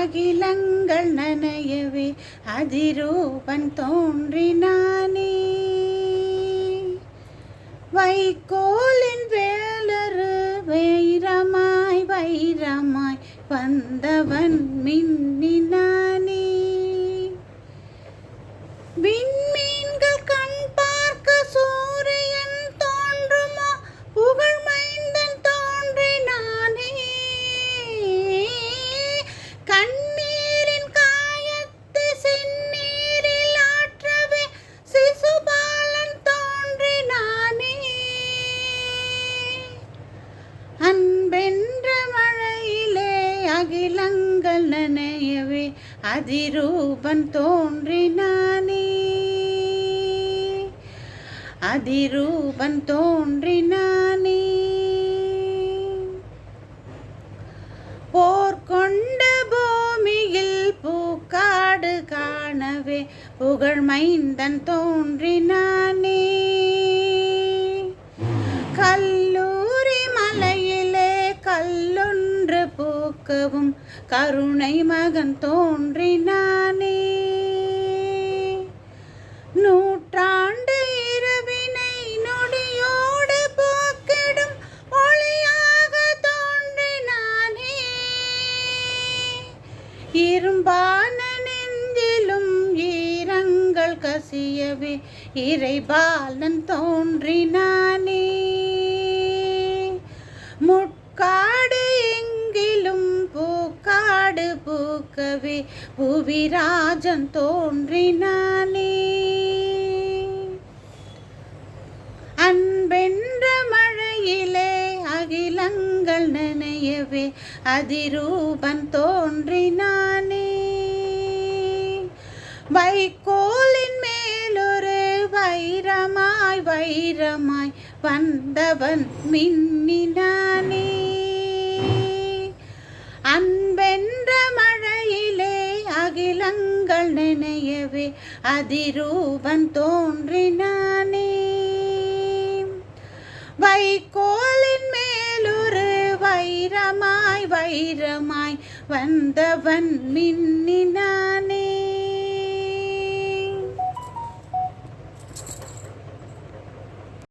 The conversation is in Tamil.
அகிலங்கள் நனையவே அதிரூபன் தோன்றினானே. வைக்கோலின் வேலரு வைரமாய் வைரமாய் வந்தவன் மின்னினானே. விண்மீன்கள் கண் பார்க்க சூரியன் தோன்றுமோ புகழ் மைந்தன் தோன்றினானே. கண்ணீரின் காயத்தை செந்நீரில் ஆற்றவே சிசுபாலன் தோன்றினானே. அன்பென்ற மழையிலே அகிலங்கள் நனையவே அதிரூபன் தோன்றினானே. அதிரூபன் தோன்றினானே. போர்க்கொண்ட பூமியில் பூக்காடு காணவே புகழ் மைந்தன் தோன்றினானே. கல்லூரி மலையிலே கல்லொன்று பூக்கவும் கருணை மகன் தோன்றினானே. நூற்றாண்டு இரவினை நொடியோடு போக்கிடும் ஒளியாக தோன்றினானே. இரும்பான நெஞ்சிலும் ஈரங்கள் கசியவே இறைபாலன் தோன்றினானே. முட்காடு எங்கிலும் பூக்காடு பூக்கவே புவிராஜன் தோன்றினானே. அன்பென்ற மழையிலே அகிலங்கள் நனையவே அதிரூபன் தோன்றினானே. வைக்கோலின் மேலொரு வைரமாய் வைரமாய் வந்தவன் மின்னினானே. அன்பென்ற மழையிலே அகிலங்கள் நனையவே அதிரூபன் தோன்றினானே. வைக்கோலின் மேலொரு வைரமாய் வைரமாய் வந்தவன் மின்னினானே.